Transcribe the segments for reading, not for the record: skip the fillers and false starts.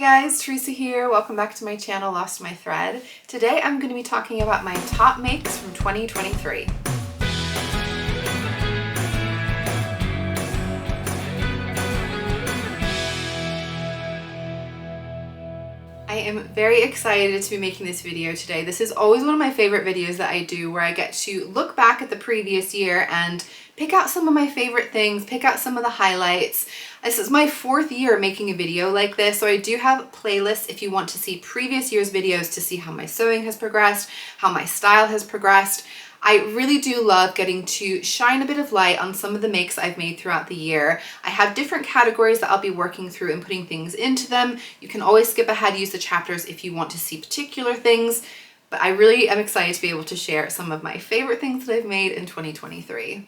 guys, Teresa here. Welcome back to my channel, Lost My Thread. Today I'm going to be talking about my top makes from 2023. I am very excited to be making this video today. This is always one of my favorite videos that I do, where I get to look back at the previous year and pick out some of my favorite things, pick out some of the highlights. This is my 4th year making a video like this, so I do have playlists if you want to see previous year's videos to see how my sewing has progressed, how my style has progressed. I really do love getting to shine a bit of light on some of the makes I've made throughout the year. I have different categories that I'll be working through and putting things into them. You can always skip ahead, use the chapters if you want to see particular things, but I really am excited to be able to share some of my favorite things that I've made in 2023.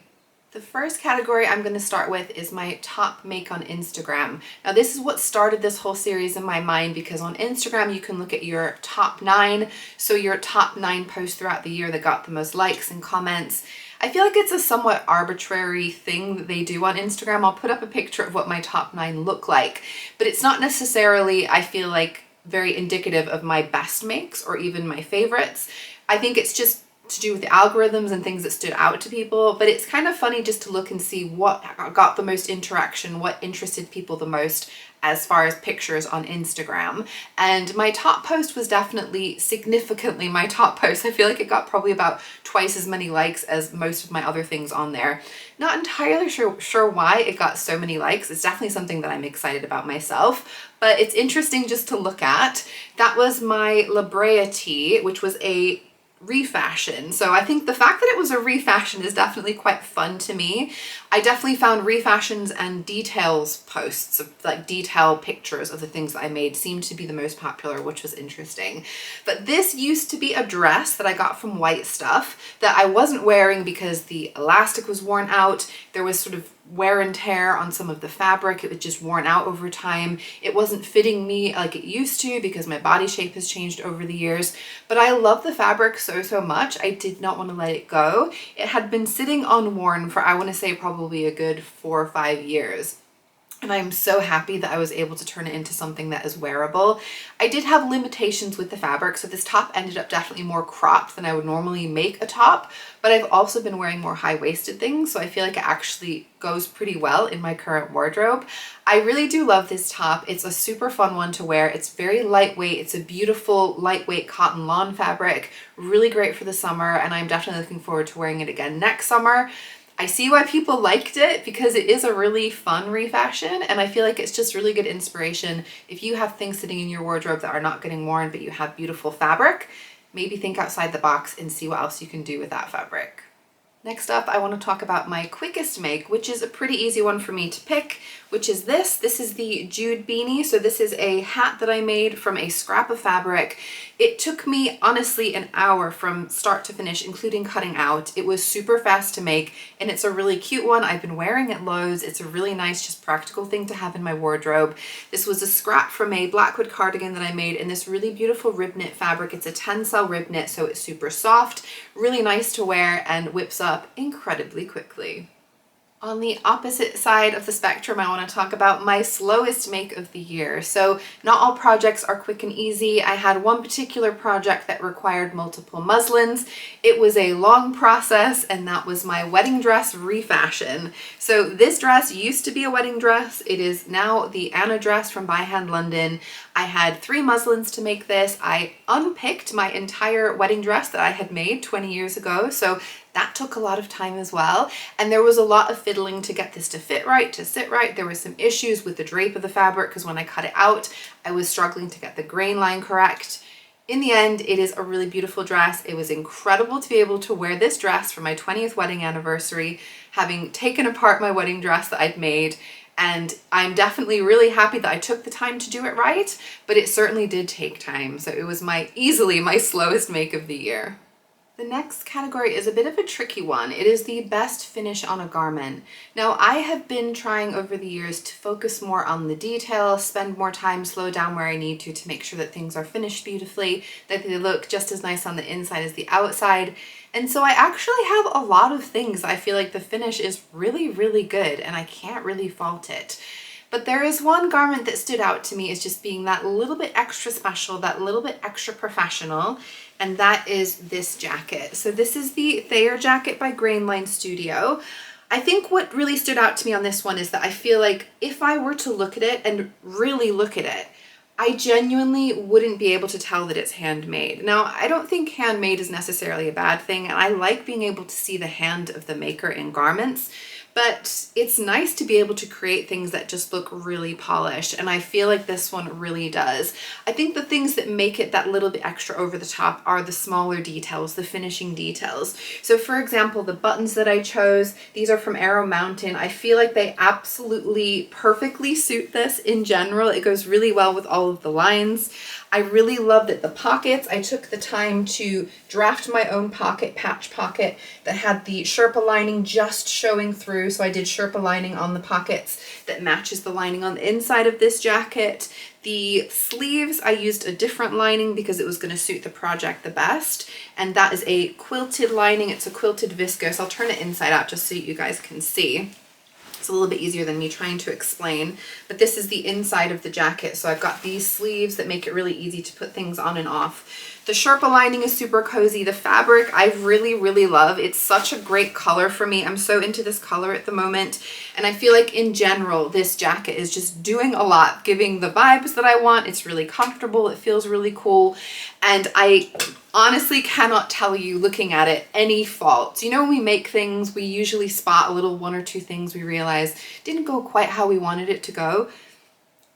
The first category I'm going to start with is my top make on Instagram. Now this is what started this whole series in my mind, because on Instagram you can look at your top 9, so your top 9 posts throughout the year that got the most likes and comments. I feel like it's a somewhat arbitrary thing that they do on Instagram. I'll put up a picture of what my top 9 look like, but it's not necessarily, I feel like, very indicative of my best makes or even my favorites. I think it's just to do with the algorithms and things that stood out to people, but it's kind of funny just to look and see what got the most interaction, what interested people the most as far as pictures on Instagram. And my top post was definitely significantly my top post. I feel like it got probably about twice as many likes as most of my other things on there. Not entirely sure why it got so many likes. It's definitely something that I'm excited about myself, but it's interesting just to look at. That was my La Brea tee, which was a refashion. So I think the fact that it was a refashion is definitely quite fun to me. I definitely found refashions and details posts of like detail pictures of the things that I made seemed to be the most popular, which was interesting. But this used to be a dress that I got from White Stuff that I wasn't wearing because the elastic was worn out. There was sort of wear and tear on some of the fabric. It was just worn out over time. It wasn't fitting me like it used to because my body shape has changed over the years, but I love the fabric so much. I did not want to let it go. It had been sitting unworn for, I want to say, probably a good 4 or 5 years. And I'm so happy that I was able to turn it into something that is wearable. I did have limitations with the fabric, so this top ended up definitely more cropped than I would normally make a top, but I've also been wearing more high-waisted things, so I feel like it actually goes pretty well in my current wardrobe. I really do love this top. It's a super fun one to wear. It's very lightweight. It's a beautiful lightweight cotton lawn fabric, really great for the summer, and I'm definitely looking forward to wearing it again next summer. I see why people liked it because it is a really fun refashion, and I feel like it's just really good inspiration. If you have things sitting in your wardrobe that are not getting worn but you have beautiful fabric, maybe think outside the box and see what else you can do with that fabric. Next up, I want to talk about my quickest make, which is a pretty easy one for me to pick, which is this. This is the Jude Beanie. So this is a hat that I made from a scrap of fabric. It took me, honestly, an hour from start to finish, including cutting out. It was super fast to make, and it's a really cute one. I've been wearing it loads. It's a really nice, just practical thing to have in my wardrobe. This was a scrap from a Blackwood cardigan that I made in this really beautiful rib knit fabric. It's a tencel rib knit, so it's super soft, really nice to wear, and whips up incredibly quickly. On the opposite side of the spectrum, I want to talk about my slowest make of the year. So not all projects are quick and easy. I had one particular project that required multiple muslins. It was a long process, and that was my wedding dress refashion. So this dress used to be a wedding dress. It is now the Anna dress from By Hand London. I had 3 muslins to make this. I unpicked my entire wedding dress that I had made 20 years ago. So that took a lot of time as well, and there was a lot of fiddling to get this to fit right, to sit right. There were some issues with the drape of the fabric because when I cut it out, I was struggling to get the grain line correct. In the end, it is a really beautiful dress. It was incredible to be able to wear this dress for my 20th wedding anniversary, having taken apart my wedding dress that I'd made, and I'm definitely really happy that I took the time to do it right, but it certainly did take time. So it was easily my slowest make of the year. The next category is a bit of a tricky one. It is the best finish on a garment. Now, I have been trying over the years to focus more on the detail, spend more time, slow down where I need to make sure that things are finished beautifully, that they look just as nice on the inside as the outside. And so I actually have a lot of things I feel like the finish is really, really good, and I can't really fault it. But there is one garment that stood out to me as just being that little bit extra special, that little bit extra professional, and that is this jacket. So this is the Thayer Jacket by Grainline Studio. I think what really stood out to me on this one is that I feel like if I were to look at it and really look at it, I genuinely wouldn't be able to tell that it's handmade. Now, I don't think handmade is necessarily a bad thing, and I like being able to see the hand of the maker in garments, but it's nice to be able to create things that just look really polished, and I feel like this one really does. I think the things that make it that little bit extra over the top are the smaller details, the finishing details. So for example, the buttons that I chose, these are from Arrow Mountain. I feel like they absolutely perfectly suit this in general. It goes really well with all of the lines. I really loved it. The pockets, I took the time to draft my own pocket, patch pocket, that had the sherpa lining just showing through. So I did sherpa lining on the pockets that matches the lining on the inside of this jacket. The sleeves, I used a different lining because it was going to suit the project the best. And that is a quilted lining. It's a quilted viscose. I'll turn it inside out just so you guys can see. It's a little bit easier than me trying to explain, but this is the inside of the jacket. So I've got these sleeves that make it really easy to put things on and off. The sherpa lining is super cozy. The fabric I really, really love. It's such a great color for me. I'm so into this color at the moment. And I feel like in general, this jacket is just doing a lot, giving the vibes that I want. It's really comfortable. It feels really cool. And I honestly cannot tell you, looking at it, any faults. You know, when we make things, we usually spot a little one or two things we realize didn't go quite how we wanted it to go.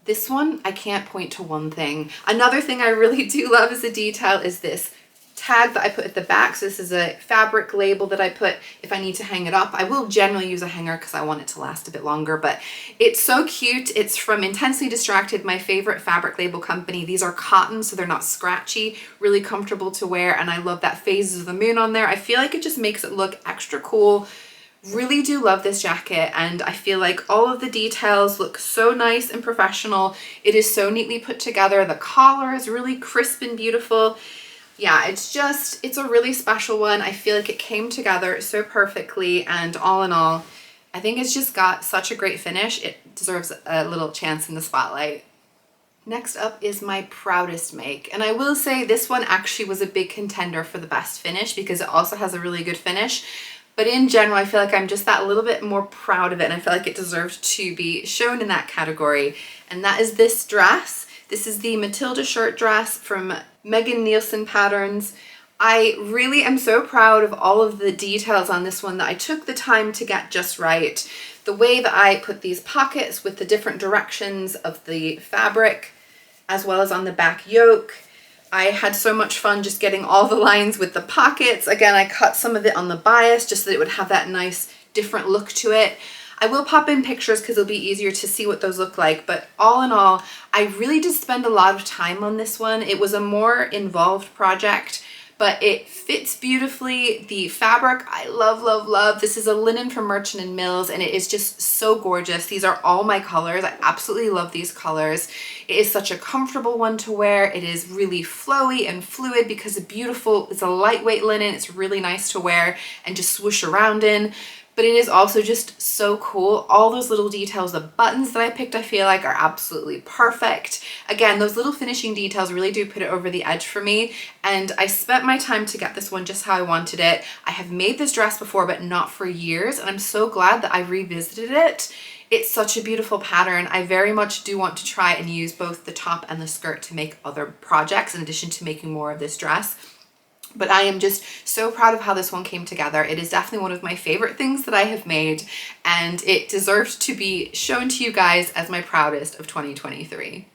This one, I can't point to one thing. Another thing I really do love as a detail is this tag that I put at the back. So this is a fabric label that I put if I need to hang it up. I will generally use a hanger because I want it to last a bit longer, but it's so cute. It's from Intensely Distracted, my favorite fabric label company. These are cotton, so they're not scratchy, really comfortable to wear, and I love that phases of the moon on there. I feel like it just makes it look extra cool. Really do love this jacket, and I feel like all of the details look so nice and professional. It is so neatly put together. The collar is really crisp and beautiful. Yeah, it's a really special one. I feel like it came together so perfectly, and all in all, I think it's just got such a great finish. It deserves a little chance in the spotlight. Next up is my Proudest Make, and I will say this one actually was a big contender for the best finish because it also has a really good finish. But in general, I feel like I'm just that little bit more proud of it, and I feel like it deserves to be shown in that category. And that is this dress. This is the Matilda shirt dress from Megan Nielsen Patterns. I really am so proud of all of the details on this one that I took the time to get just right. The way that I put these pockets with the different directions of the fabric, as well as on the back yoke. I had so much fun just getting all the lines with the pockets. Again, I cut some of it on the bias just so that it would have that nice different look to it. I will pop in pictures because it'll be easier to see what those look like, but all in all, I really did spend a lot of time on this one. It was a more involved project, but it fits beautifully. The fabric, I love, love, love. This is a linen from Merchant & Mills, and it is just so gorgeous. These are all my colors. I absolutely love these colors. It is such a comfortable one to wear. It is really flowy and fluid because it's a lightweight linen. It's really nice to wear and just swoosh around in. But it is also just so cool. All those little details, the buttons that I picked, I feel like are absolutely perfect. Again, those little finishing details really do put it over the edge for me. And I spent my time to get this one just how I wanted it. I have made this dress before, but not for years. And I'm so glad that I revisited it. It's such a beautiful pattern. I very much do want to try and use both the top and the skirt to make other projects in addition to making more of this dress. But I am just so proud of how this one came together. It is definitely one of my favorite things that I have made, and it deserves to be shown to you guys as my proudest of 2023.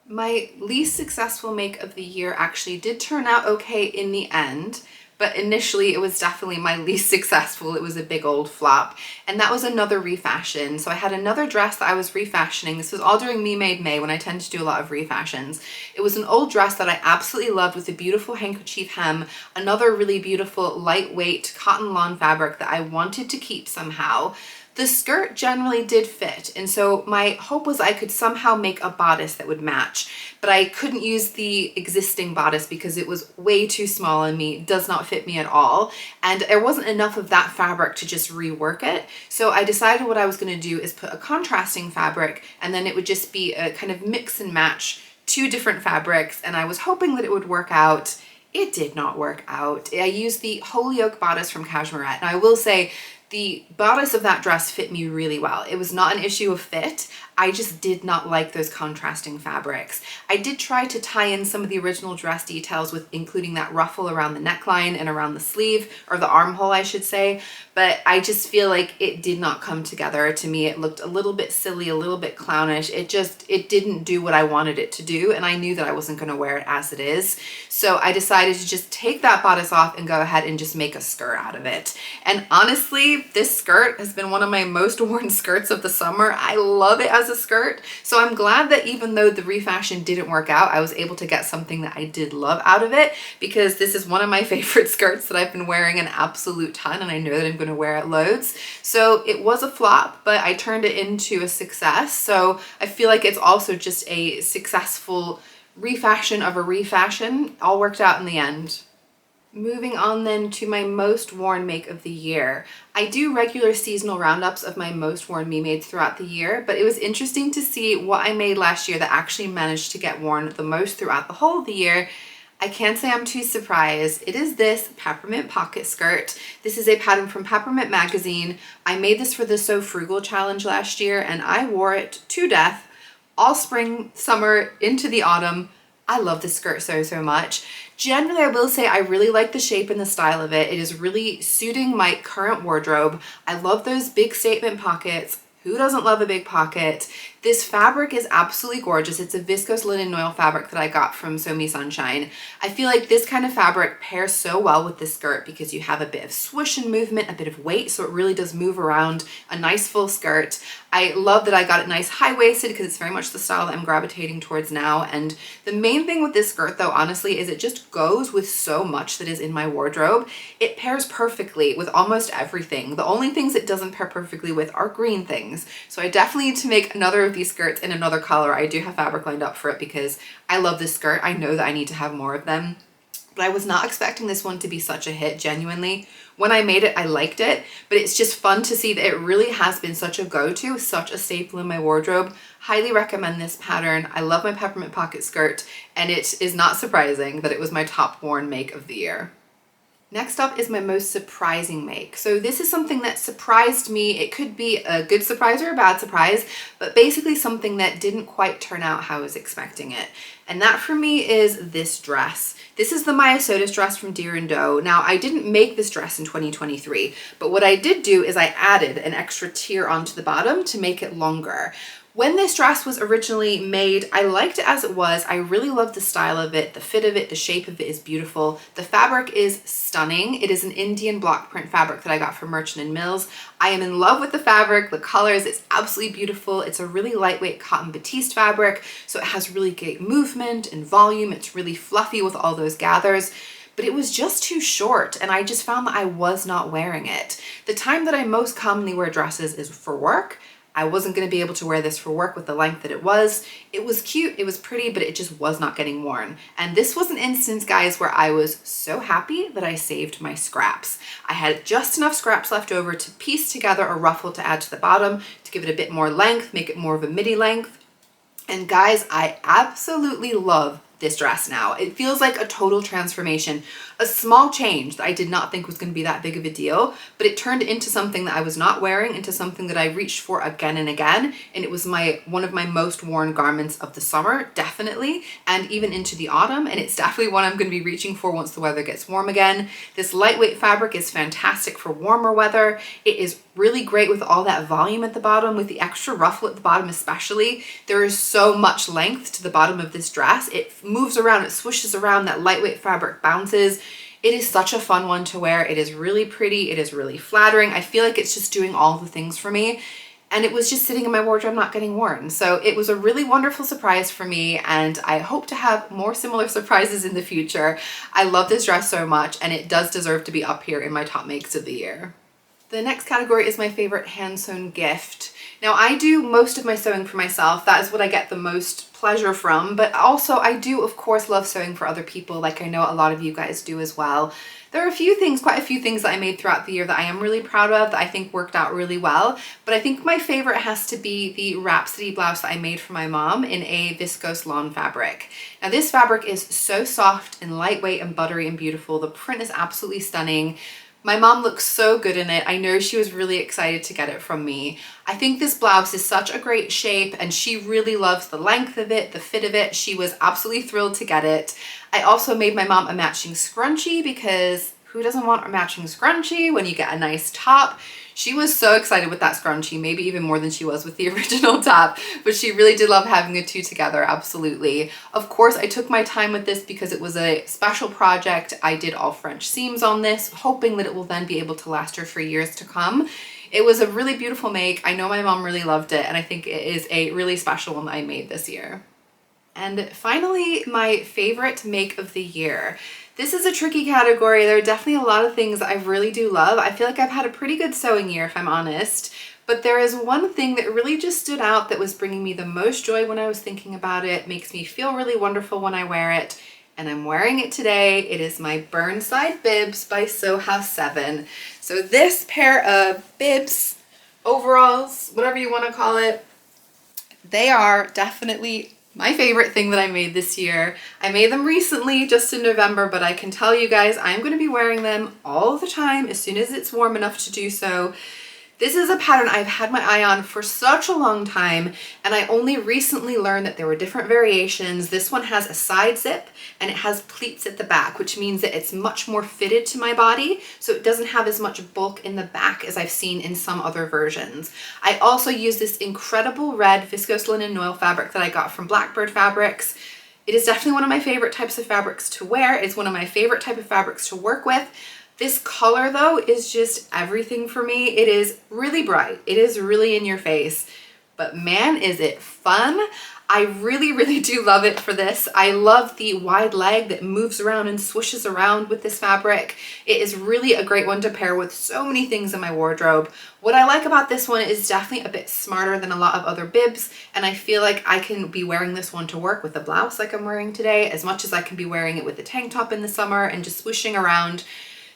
My least successful make of the year actually did turn out okay in the end, but initially it was definitely my least successful. It was a big old flop, and that was another refashion. So I had another dress that I was refashioning. This was all during Me Made May when I tend to do a lot of refashions. It was an old dress that I absolutely loved with a beautiful handkerchief hem, another really beautiful lightweight cotton lawn fabric that I wanted to keep somehow. The skirt generally did fit, and so my hope was I could somehow make a bodice that would match, but I couldn't use the existing bodice because it was way too small on me. It does not fit me at all, and there wasn't enough of that fabric to just rework it. So I decided what I was going to do is put a contrasting fabric, and then it would just be a kind of mix and match two different fabrics, and I was hoping that it would work out. It did not work out. I used the Holyoke bodice from Cashmerette, and I will say the bodice of that dress fit me really well. It was not an issue of fit. I just did not like those contrasting fabrics. I did try to tie in some of the original dress details with including that ruffle around the neckline and around the sleeve, or the armhole I should say, but I just feel like it did not come together. To me, it looked a little bit silly, a little bit clownish. It didn't do what I wanted it to do, and I knew that I wasn't gonna wear it as it is. So I decided to just take that bodice off and go ahead and just make a skirt out of it. And honestly, this skirt has been one of my most worn skirts of the summer. I love it as a skirt. So I'm glad that even though the refashion didn't work out, I was able to get something that I did love out of it, because this is one of my favorite skirts that I've been wearing an absolute ton, and I know that I'm going to wear it loads. So it was a flop, but I turned it into a success. So I feel like it's also just a successful refashion of a refashion. All worked out in the end. Moving on then to my most worn make of the year. I do regular seasonal roundups of my most worn me mades throughout the year, but it was interesting to see what I made last year that actually managed to get worn the most throughout the whole of the year. I can't say I'm too surprised. It is this Peppermint Pocket Skirt. This is a pattern from Peppermint magazine. I made this for the So Frugal challenge last year, and I wore it to death all spring, summer, into the autumn. I love this skirt so, so much. Generally, I will say I really like the shape and the style of it. It is really suiting my current wardrobe. I love those big statement pockets. Who doesn't love a big pocket? This fabric is absolutely gorgeous. It's a viscose linen noil fabric that I got from So Me Sunshine. I feel like this kind of fabric pairs so well with this skirt because you have a bit of swoosh and movement, a bit of weight, so it really does move around. A nice full skirt. I love that I got it nice high-waisted because it's very much the style that I'm gravitating towards now. And the main thing with this skirt though, honestly, is it just goes with so much that is in my wardrobe. It pairs perfectly with almost everything. The only things it doesn't pair perfectly with are green things. So I definitely need to make another of these skirts in another color. I do have fabric lined up for it because I love this skirt. I know that I need to have more of them, but I was not expecting this one to be such a hit, genuinely. When I made it, I liked it, but it's just fun to see that it really has been such a go-to, such a staple in my wardrobe. Highly recommend this pattern. I love my Peppermint Pocket Skirt, and it is not surprising that it was my top worn make of the year. Next up is my most surprising make. So this is something that surprised me. It could be a good surprise or a bad surprise, but basically something that didn't quite turn out how I was expecting it. And that for me is this dress. This is the Maya Sotis dress from Deer & Doe. Now, I didn't make this dress in 2023, but what I did do is I added an extra tier onto the bottom to make it longer. When this dress was originally made, I liked it as it was. I really love the style of it, the fit of it, the shape of it is beautiful. The fabric is stunning. It is an Indian block print fabric that I got from Merchant & Mills. I am in love with the fabric, the colors, it's absolutely beautiful. It's a really lightweight cotton batiste fabric, so it has really great movement and volume. It's really fluffy with all those gathers, but it was just too short, and I just found that I was not wearing it. The time that I most commonly wear dresses is for work. I wasn't going to be able to wear this for work with the length that it was. It was cute, it was pretty, but it just was not getting worn. And this was an instance, guys, where I was so happy that I saved my scraps. I had just enough scraps left over to piece together a ruffle to add to the bottom, to give it a bit more length, make it more of a midi length. And guys, I absolutely love this dress now. It feels like a total transformation, a small change that I did not think was going to be that big of a deal, but it turned into something that I was not wearing, into something that I reached for again and again, and it was one of my most worn garments of the summer, definitely, and even into the autumn, and it's definitely one I'm going to be reaching for once the weather gets warm again. This lightweight fabric is fantastic for warmer weather. It is really great with all that volume at the bottom, with the extra ruffle at the bottom especially. There is so much length to the bottom of this dress. It moves around, it swooshes around, that lightweight fabric bounces. It is such a fun one to wear. It is really pretty, it is really flattering. I feel like it's just doing all the things for me, and it was just sitting in my wardrobe not getting worn. So it was a really wonderful surprise for me, and I hope to have more similar surprises in the future. I love this dress so much, and it does deserve to be up here in my top makes of the year. The next category is my favorite hand-sewn gift. Now I do most of my sewing for myself. That is what I get the most pleasure from, but also I do of course love sewing for other people, like I know a lot of you guys do as well. There are a few things, quite a few things that I made throughout the year that I am really proud of, that I think worked out really well, but I think my favorite has to be the Rhapsody blouse that I made for my mom in a viscose lawn fabric. Now this fabric is so soft and lightweight and buttery and beautiful. The print is absolutely stunning. My mom looks so good in it. I know she was really excited to get it from me. I think this blouse is such a great shape and she really loves the length of it, the fit of it. She was absolutely thrilled to get it. I also made my mom a matching scrunchie because who doesn't want a matching scrunchie when you get a nice top? She was so excited with that scrunchie, maybe even more than she was with the original top, but she really did love having the two together, absolutely. Of course, I took my time with this because it was a special project. I did all French seams on this, hoping that it will then be able to last her for years to come. It was a really beautiful make. I know my mom really loved it, and I think it is a really special one that I made this year. And finally, my favorite make of the year. This is a tricky category. There are definitely a lot of things that I really do love. I feel like I've had a pretty good sewing year, if I'm honest, but there is one thing that really just stood out that was bringing me the most joy when I was thinking about it, makes me feel really wonderful when I wear it, and I'm wearing it today. It is my Burnside bibs by Sew House 7. So this pair of bibs, overalls, whatever you want to call it, they are definitely my favorite thing that I made this year. I made them recently, just in November, but I can tell you guys I'm going to be wearing them all the time as soon as it's warm enough to do so. This is a pattern I've had my eye on for such a long time, and I only recently learned that there were different variations. This one has a side zip and it has pleats at the back, which means that it's much more fitted to my body, so it doesn't have as much bulk in the back as I've seen in some other versions. I also use this incredible red viscose linen noil fabric that I got from Blackbird Fabrics. It is definitely one of my favorite types of fabrics to wear. It's one of my favorite type of fabrics to work with. This color though is just everything for me. It is really bright. It is really in your face, but man, is it fun. I really do love it for this. I love the wide leg that moves around and swishes around with this fabric. It is really a great one to pair with so many things in my wardrobe. What I like about this one is definitely a bit smarter than a lot of other bibs, and I feel like I can be wearing this one to work with a blouse like I'm wearing today, as much as I can be wearing it with a tank top in the summer and just swooshing around.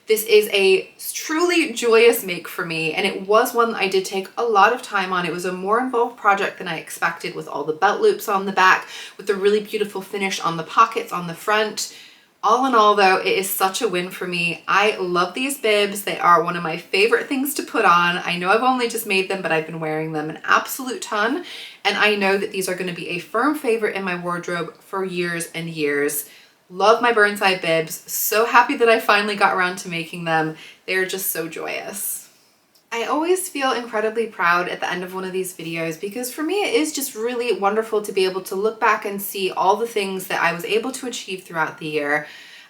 This is a truly joyous make for me, and it was one that I did take a lot of time on. It was a more involved project than I expected, with all the belt loops on the back, with the really beautiful finish on the pockets on the front. All in all though, it is such a win for me. I love these bibs. They are one of my favorite things to put on. I know I've only just made them, but I've been wearing them an absolute ton, and I know that these are going to be a firm favorite in my wardrobe for years and years. Love my Burnside bibs. So happy that I finally got around to making them. They're just so joyous. I always feel incredibly proud at the end of one of these videos because for me it is just really wonderful to be able to look back and see all the things that I was able to achieve throughout the year.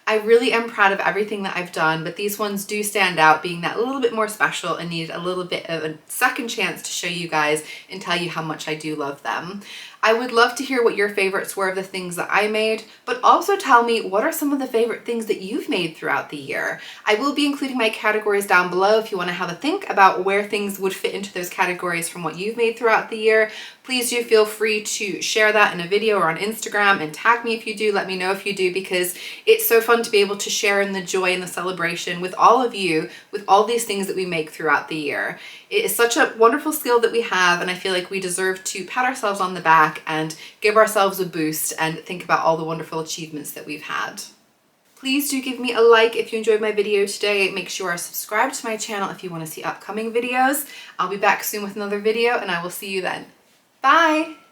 I really am proud of everything that I've done, but these ones do stand out, being that little bit more special and needed a little bit of a second chance to show you guys and tell you how much I do love them. I would love to hear what your favorites were of the things that I made, but also tell me what are some of the favorite things that you've made throughout the year. I will be including my categories down below if you want to have a think about where things would fit into those categories from what you've made throughout the year. Please do feel free to share that in a video or on Instagram and tag me if you do. Let me know if you do, because it's so fun to be able to share in the joy and the celebration with all of you with all these things that we make throughout the year. It is such a wonderful skill that we have, and I feel like we deserve to pat ourselves on the back and give ourselves a boost and think about all the wonderful achievements that we've had. Please do give me a like if you enjoyed my video today. Make sure to subscribe to my channel if you want to see upcoming videos. I'll be back soon with another video, and I will see you then. Bye!